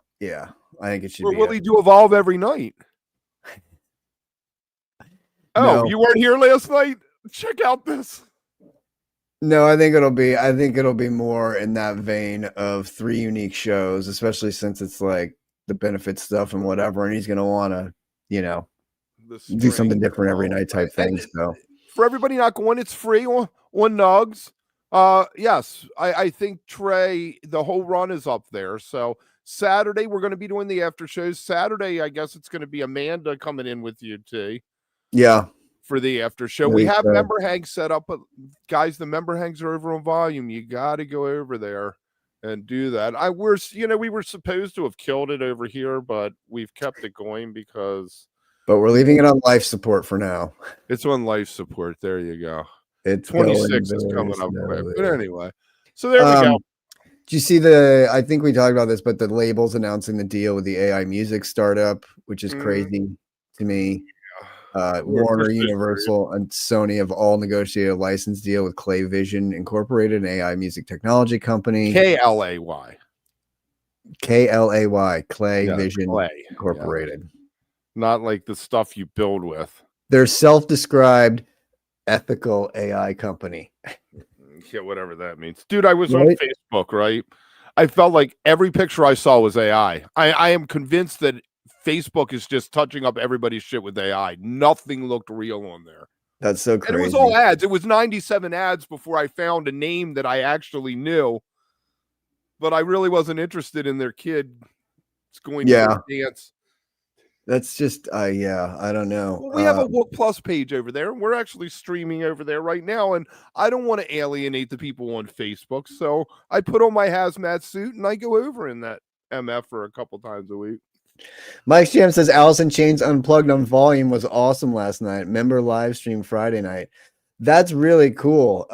I think it should be. Or will he do Evolve every night? No. You weren't here last night? Check out this. No, I think it'll be more in that vein of 3 unique shows, especially since it's like the benefit stuff and whatever, and he's gonna want to, do something different every night type thing. So for everybody not going, it's free on Nugs. Yes, I think Trey, the whole run is up there. So Saturday, we're going to be doing the after shows. Saturday, I guess it's going to be Amanda coming in with you, T. Yeah. For the after show. We have member hangs set up, but guys, the member hangs are over on Volume. You got to go over there and do that. We were supposed to have killed it over here, but we've kept it going because. But we're leaving it on life support for now. It's on life support. There you go. It's 26 is coming up quick. But anyway, so there we go. Do you see I think we talked about this, but the label's announcing the deal with the AI music startup, which is crazy to me. Warner, Universal, and Sony have all negotiated a license deal with Clay Vision Incorporated, an AI music technology company. KLAY, Clay Vision Incorporated. Yeah. Not like the stuff you build with. They're self-described ethical AI company. Yeah, whatever that means. Dude, I was on Facebook, right? I felt like every picture I saw was AI. I am convinced that Facebook is just touching up everybody's shit with AI. Nothing looked real on there. That's so crazy. And it was all ads. It was 97 ads before I found a name that I actually knew. But I really wasn't interested in their kid. It's going to dance. That's just, I don't know. Well, we have a Woke Plus page over there, and we're actually streaming over there right now. And I don't want to alienate the people on Facebook, so I put on my hazmat suit and I go over in that MF for a couple times a week. Mike Jam says Alice in Chains Unplugged on Volume was awesome last night. Member live stream Friday night. That's really cool.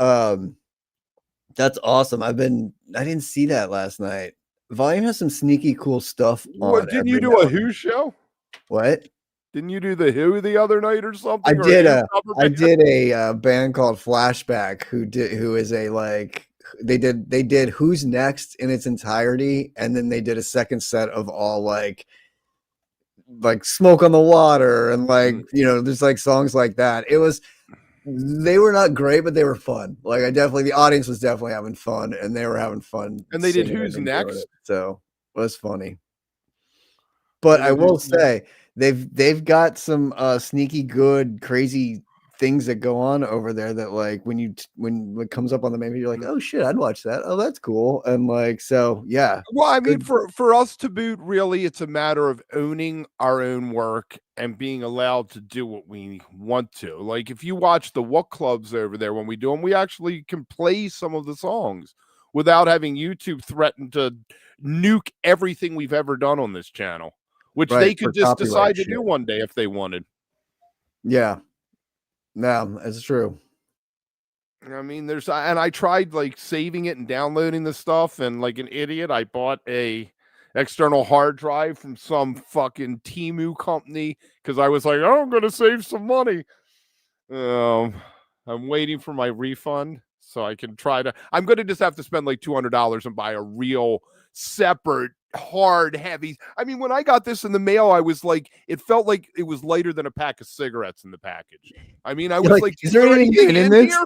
That's awesome. I didn't see that last night. Volume has some sneaky cool stuff on. What, didn't you do a Who show? What? Didn't you do the Who the other night or something? I did a band called Flashback who is a like they did Who's Next in its entirety, and then they did a second set of all like Smoke on the Water and there's like songs like that. They were not great, but they were fun. Like the audience was definitely having fun, and they were having fun. And they did Who's Next, so it was funny. But I will say they've got some sneaky good, crazy things that go on over there that like when it comes up on the menu, you're like, oh shit, I'd watch that. Oh, that's cool. And yeah. Well, I mean, for us to boot, really, it's a matter of owning our own work and being allowed to do what we want to. Like if you watch the What Clubs over there when we do them, we actually can play some of the songs without having YouTube threaten to nuke everything we've ever done on this channel, which they could just decide to do one day if they wanted. Yeah. No, it's true. I mean, and I tried like saving it and downloading the stuff, and like an idiot, I bought a external hard drive from some fucking Temu company because I was like, oh, I'm going to save some money. I'm waiting for my refund so I can I'm going to just have to spend like $200 and buy a real separate hard heavy. I mean, when I got this in the mail, I was like, it felt like it was lighter than a pack of cigarettes in the package. I mean, I was like, is there anything in this? Here?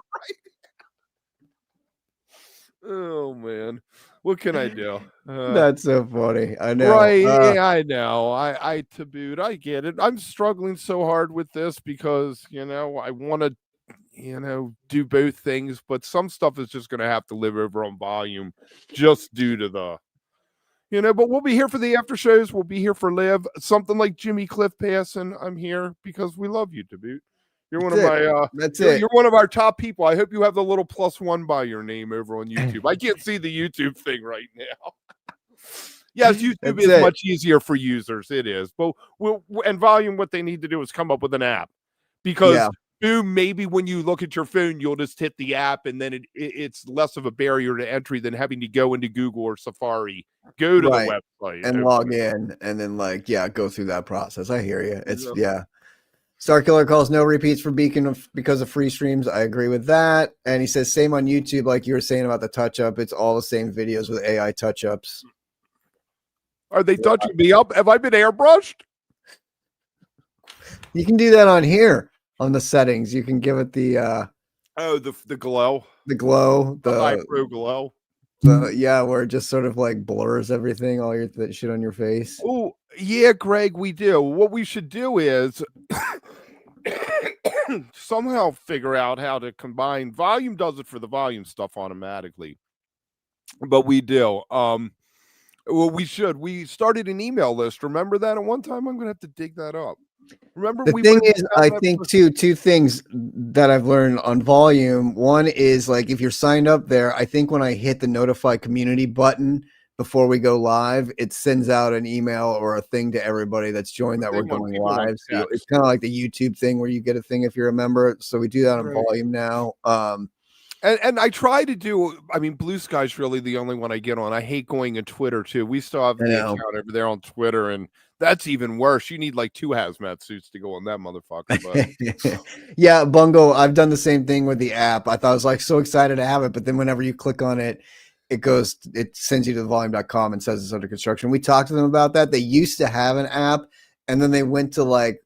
Oh man, what can I do? That's so funny. I know, right? Yeah, I know. I to boot, I get it. I'm struggling so hard with this because I want to do both things, but some stuff is just going to have to live over on Volume just due to the but we'll be here for the after shows. We'll be here for Live. Something like Jimmy Cliff passing. I'm here because we love you, to boot. You're one of my you're one of our top people. I hope you have the little +1 by your name over on YouTube. I can't see the YouTube thing right now. Yes, YouTube is much easier for users. It is. But and Volume, what they need to do is come up with an app. Because boom, maybe when you look at your phone, you'll just hit the app, and then it's less of a barrier to entry than having to go into Google or Safari, go to the website and log in, and then go through that process. I hear you. It's Starkiller calls no repeats for Beacon because of free streams. I agree with that. And he says same on YouTube, like you were saying about the touch up. It's all the same videos with AI touch ups. Are they touching me up? Have I been airbrushed? You can do that on here. On the settings, you can give it the the glow, the micro glow, where it just sort of like blurs everything, all your shit on your face. Oh yeah, Greg, we do. What we should do is somehow figure out how to combine. Volume does it for the Volume stuff automatically, but we do. Well, we should. We started an email list. Remember that at one time? I'm gonna have to dig that up. Remember The we thing went is, down I that think first- two things that I've learned on Volume. One is like if you're signed up there, I think when I hit the notify community button before we go live, it sends out an email or a thing to everybody that's joined that They we're want going people on live. So it's text. kind of like the YouTube thing where you get a thing if you're a member. So we do that on Right. Volume now. And I try to do. I mean, Blue Sky's really the only one I get on. I hate going on Twitter too. We still have I the know. account over there on Twitter, and that's even worse. You need like 2 hazmat suits to go on that motherfucker. But Yeah, Bungo, I've done the same thing with the app. I thought I was like so excited to have it, but then whenever you click on it, it sends you to the volume.com and says it's under construction. We talked to them about that. They used to have an app and then they went to like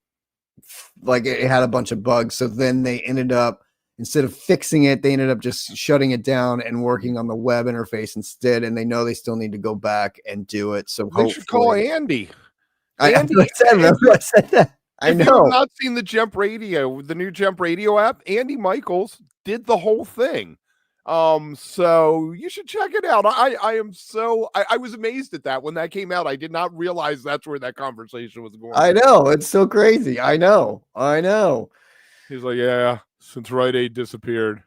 it had a bunch of bugs. So then they ended up, instead of fixing it, they ended up just shutting it down and working on the web interface instead. And they know they still need to go back and do it. So they should call hopefully Andy. I Andy, remember I said that. I if you have know. not seen the Jump Radio, the new Jump Radio app, Andy Michaels did the whole thing. So you should check it out. I was amazed at that when that came out. I did not realize that's where that conversation was going. I know, it's so crazy. I know. He's like, yeah, since Rite Aid disappeared.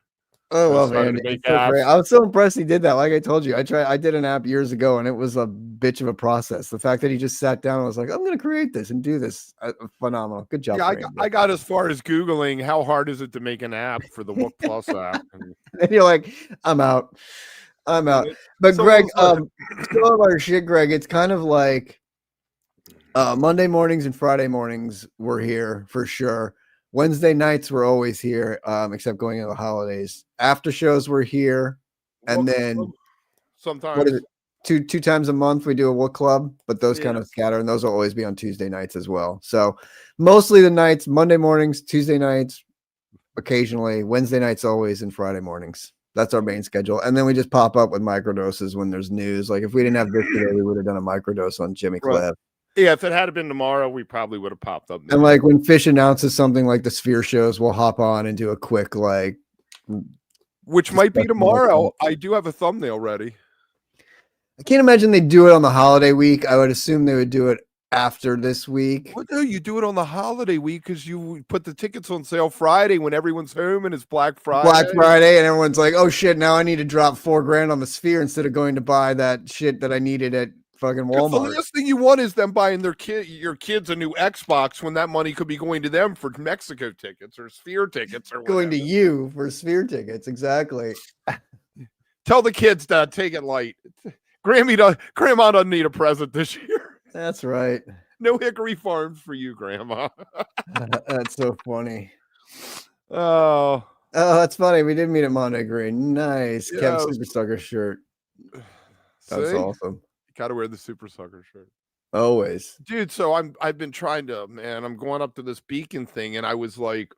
Oh well, decided man, to make it's so great. apps. I was so impressed he did that. Like I told you, I did an app years ago, and it was a bitch of a process. The fact that he just sat down and was like, "I'm going to create this and do this," phenomenal. Good job. Yeah, Randy. I got as far as Googling how hard is it to make an app for the Wook Plus app. And you're like, I'm out. But Someone Greg, was still about your shit, Greg. It's kind of like Monday mornings and Friday mornings we're here for sure. Wednesday nights we're always here, except going into the holidays. After shows we're here, and then sometimes what is it? Two times a month we do a Wook Club, but those kind Yeah. of scatter, and those will always be on Tuesday nights as well. So mostly the nights, Monday mornings, Tuesday nights, occasionally Wednesday nights always, and Friday mornings. That's our main schedule, and then we just pop up with microdoses when there's news. Like if we didn't have this today, we would have done a microdose on Jimmy Right. Cliff. Yeah, if it had been tomorrow, we probably would have popped up. And like when Fish announces something like the Sphere shows, we'll hop on and do a quick like, which might be discussion tomorrow. about I do have a thumbnail ready. I can't imagine they do it on the holiday week. I would assume they would do it after this week. What do you do it on the holiday week? Because you put the tickets on sale Friday when everyone's home and it's Black Friday. Black Friday, and everyone's like, "Oh shit! Now I need to drop $4,000 on the Sphere instead of going to buy that shit that I needed at fucking 'Cause the Walmart." last thing you want is them buying your kids a new Xbox when that money could be going to them for Mexico tickets or Sphere tickets or Going to whatever. you for Sphere tickets, exactly. Tell the kids to take it light. Grandma doesn't need a present this year. That's right. No Hickory Farms for you, Grandma. That's so funny. Oh, Oh, that's funny. We did meet at Monday Green. Nice. Yeah, Kev it was- Super Sucker shirt. That's see? awesome. Gotta wear the Super Sucker shirt. Always. Dude, so I've been trying to, man, I'm going up to this beacon thing, and I was like,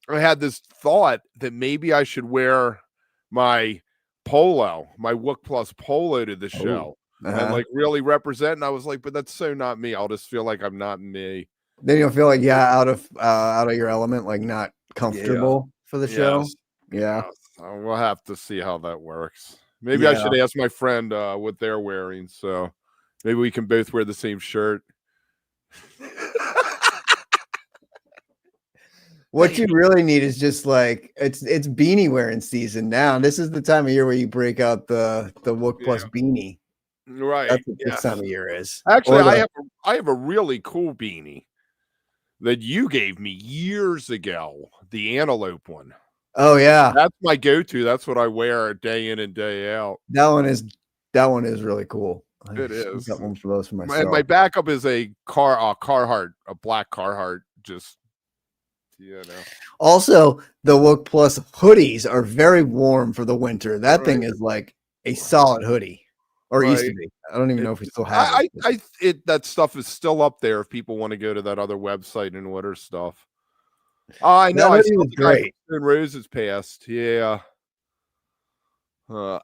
I had this thought that maybe I should wear my polo, my Wook Plus polo to the show and like really represent. And I was like, but that's so not me. I'll just feel like I'm not me. Then you'll feel like out of your element, like not comfortable for the show. Yes. Yeah. So we'll have to see how that works. Maybe I Yeah. should ask my friend what they're wearing. So maybe we can both wear the same shirt. What you really need is just like it's beanie wearing season now. This is the time of year where you break out the Wook Plus beanie. Right. That's what yes. this time of year is. Actually, Or I have a really cool beanie that you gave me years ago, the antelope one. oh yeah, That's my go-to. That's what I wear day in and day out. that one is really cool. It I is. got one for those for myself. And my backup is a Carhartt, a black Carhartt. Just Also, the Wook Plus hoodies are very warm for the winter. That thing is like a solid hoodie, or it used to Right. be. I don't even know if we still have it. that stuff is still up there if people want to go to that other website and order stuff. I know. I hoodie saw was the guy great. from Stone Roses passed. Yeah. love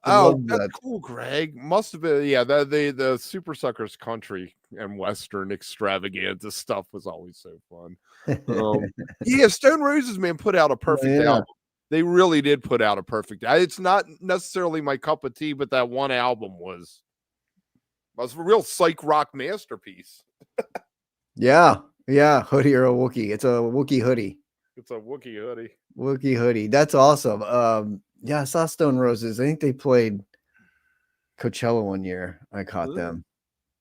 That's that. cool, Greg. Must have been, yeah. The Super Suckers country and Western extravaganza stuff was always so fun. Yeah, Stone Roses, man, put out a perfect yeah. album. They really did put out a perfect. It's not necessarily my cup of tea, but that one album was was a real psych rock masterpiece. Yeah, hoodie or a Wookiee. It's a Wookiee hoodie. It's a Wookiee hoodie. Wookiee hoodie. That's awesome. Yeah, I saw Stone Roses. I think they played Coachella one year. I caught them.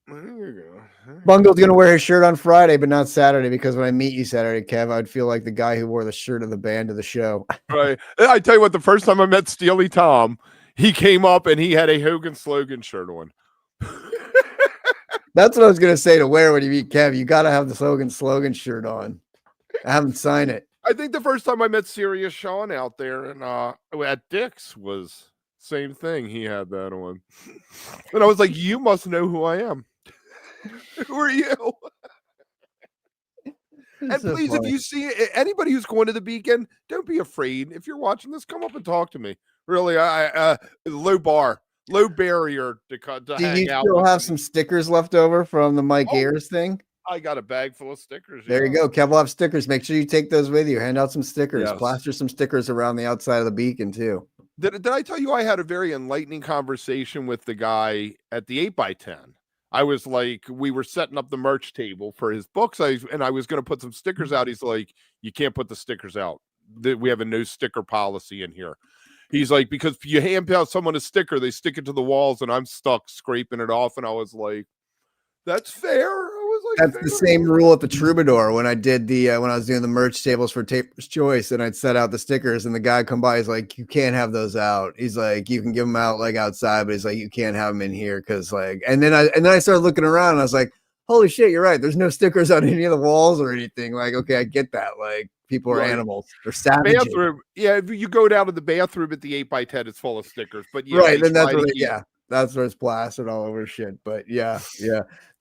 There you go. Bungle's gonna wear his shirt on Friday, but not Saturday, because when I meet you Saturday, Kev, I'd feel like the guy who wore the shirt of the band to the show. Right. I tell you what, the first time I met Steely Tom, he came up and he had a Hogan Slogan shirt on. That's what I was gonna say to wear when you meet Kev. You gotta have the slogan shirt on. I haven't signed it. I think the first time I met Sirius Sean out there and at Dick's was same thing. He had that on. And I was like, you must know who I am. Who are you? And so please, funny. if you see anybody who's going to the Beacon, don't be afraid. If you're watching this, come up and talk to me. Really, low barrier to Do hang you out. still with have me. some stickers left over from the Mike Ayers thing? I got a bag full of stickers. There you go. Kev will have stickers. Make sure you take those with you. Hand out some stickers. Yes. Plaster some stickers around the outside of the Beacon too. Did I tell you I had a very enlightening conversation with the guy at the 8x10? I was like, we were setting up the merch table for his books. I was going to put some stickers out. He's like, you can't put the stickers out. We have a no sticker policy in here. He's like, because if you hand out someone a sticker, they stick it to the walls and I'm stuck scraping it off. And I was like, that's fair. I was like, That's the same rule at the Troubadour when I did when I was doing the merch tables for Taper's Choice, and I'd set out the stickers, and the guy come by, he's like, you can't have those out. He's like, you can give them out like outside, but he's like, you can't have them in here because like, and then I started looking around and I was like, holy shit, you're right. There's no stickers on any of the walls or anything. Like, okay, I get that. Like, people are animals. They're savages. Bathroom. Yeah, if you go down to the bathroom at the 8x10, it's full of stickers. But yeah, right, then that's what that's where it's plastered all over shit. But yeah.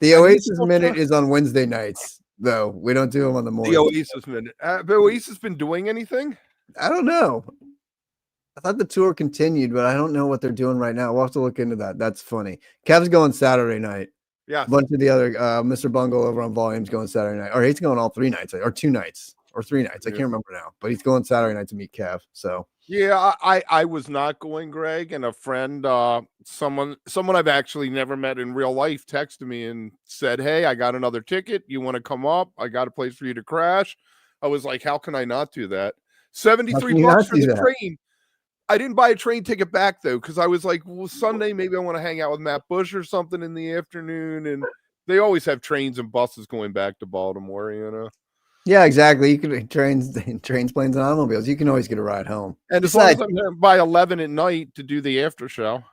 The Oasis Minute is on Wednesday nights, though. We don't do them on the morning. The Oasis Minute. Have Oasis been doing anything? I don't know. I thought the tour continued, but I don't know what they're doing right now. We'll have to look into that. That's funny. Kev's going Saturday night. Yeah. A bunch of the other Mr. Bungle over on Volume's going Saturday night. Or he's going all 3 nights, or 2 nights, or 3 nights. I can't remember now. But he's going Saturday night to meet Kev. So yeah, I was not going, Greg, and a friend, someone I've actually never met in real life, texted me and said, hey, I got another ticket. You want to come up? I got a place for you to crash. I was like, how can I not do that? $73 for the train. I didn't buy a train ticket back though, because I was like, well, Sunday maybe I want to hang out with Matt Bush or something in the afternoon, and they always have trains and buses going back to Baltimore, you know. Yeah, exactly. You can trains, planes, and automobiles. You can always get a ride home. And as long as I'm there by 11 at night to do the after show.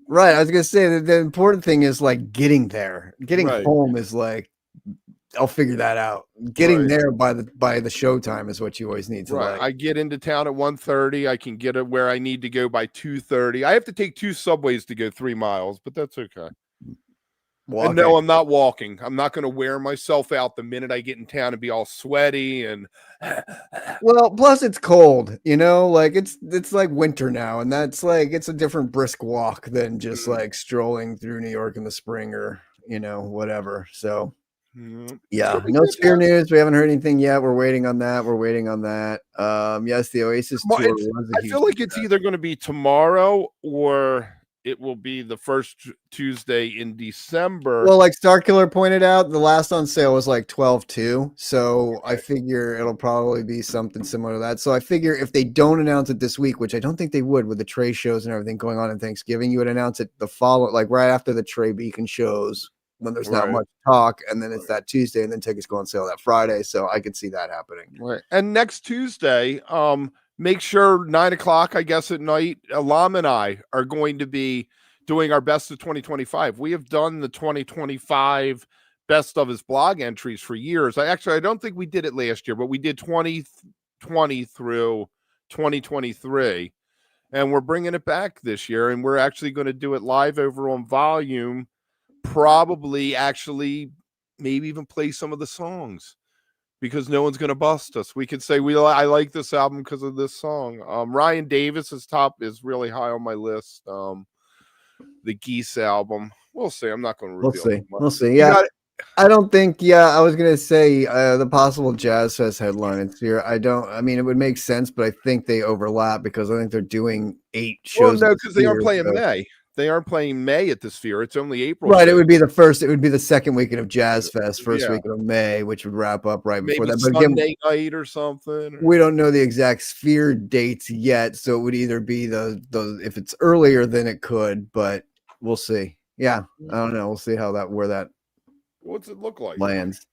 Right. I was gonna say that the important thing is like getting there. Getting home is like, I'll figure that out. Getting there by the show time is what you always need to like. I get into town at 1:30. I can get it where I need to go by 2:30. I have to take 2 subways to go 3 miles, but that's okay. And no, I'm not walking. I'm not going to wear myself out the minute I get in town and be all sweaty and. Well, plus it's cold, you know, like it's like winter now, and that's like it's a different brisk walk than just like strolling through New York in the spring or you know whatever. So yeah, no Sphere news. We haven't heard anything yet. We're waiting on that. Yes, the Oasis tour. I feel like it's either going to be tomorrow or it will be the first Tuesday in December. Well, like Starkiller pointed out, the last on sale was like 12/2. So I figure it'll probably be something similar to that. So I figure if they don't announce it this week, which I don't think they would with the Trey shows and everything going on in Thanksgiving, you would announce it the following, like right after the Trey Beacon shows when there's not much talk. And then it's that Tuesday and then tickets go on sale that Friday. So I could see that happening. Right. And next Tuesday, make sure 9:00, I guess, at night, Alam and I are going to be doing our best of 2025. We have done the 2025 best of his blog entries for years. I don't think we did it last year, but we did 2020 through 2023. And we're bringing it back this year. And we're actually going to do it live over on Volume. Probably actually maybe even play some of the songs. Because no one's going to bust us. We could say I like this album because of this song. Ryan Davis's top is really high on my list. The Geese album. We'll see. I'm not going to reveal. We'll see. Yeah. I don't think. Yeah, I was going to say the possible Jazz Fest headline it's here. I mean, it would make sense, but I think they overlap because I think they're doing 8 shows. Well, no, because they aren't playing May. They aren't playing May at the Sphere. It's only April. Right. It shows. would be the second weekend of Jazz Fest, first Yeah. weekend of May, which would wrap up right before Maybe that. But again, Sunday night or something. we don't know the exact Sphere dates yet, so it would either be the if it's earlier, then it could, but we'll see. Yeah, I don't know. We'll see where that What's it look like? lands.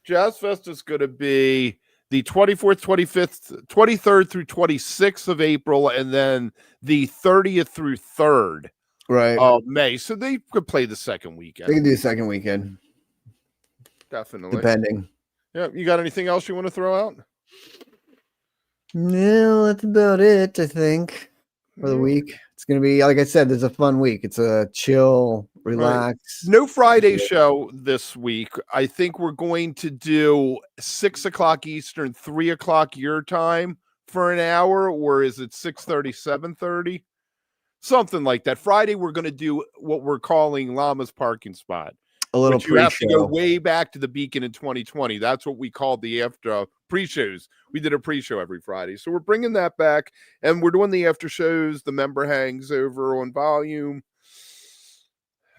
Jazz Fest is going to be the 24th, 25th, 23rd through 26th of April, and then the 30th through 3rd Right. of May. So they could play the second They weekend. can do the second weekend, Definitely. depending. Yeah. You got anything else you want to throw out? No, that's about it, I think, for the week. It's going to be, like I said, there's a fun week. It's a chill, relax. No Friday show this week. I think we're going to do 6 o'clock Eastern, 3 o'clock your time for an hour, or is it 6:30, 7:30? Something like that. Friday, we're going to do what we're calling Llama's parking spot. A little Which you have to go pre-show. way back to the Beacon in 2020. That's what we called the after pre-shows. We did a pre-show every Friday. So we're bringing that back, and we're doing the after shows. The member hangs over on volume,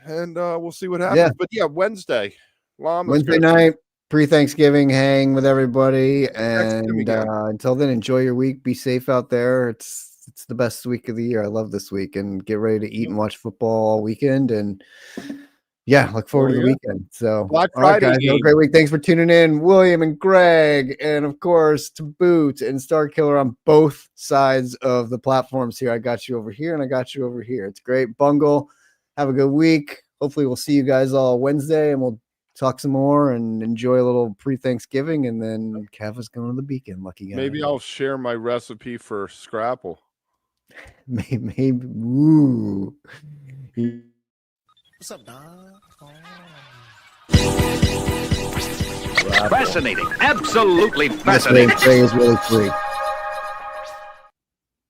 and we'll see what happens. Yeah. But yeah, Wednesday. Wednesday night, pre-Thanksgiving hang with everybody. And Thanksgiving, until then, enjoy your week. Be safe out there. It's the best week of the year. I love this week. And get ready to eat and watch football all weekend. And yeah, look forward to the weekend. So Black all right, Friday guys, have a game. great week. Thanks for tuning in, William and Greg, and of course to Boot and Star Killer on both sides of the platforms here. I got you over here and I got you over here. It's great. Bungle, have a good week. Hopefully we'll see you guys all Wednesday and we'll talk some more and enjoy a little pre-Thanksgiving. And then Kev is going to the Beacon. Lucky guy. Maybe I'll share my recipe for Scrapple. Maybe. Ooh. What's up, dog? Fascinating. Absolutely This fascinating. way is really free.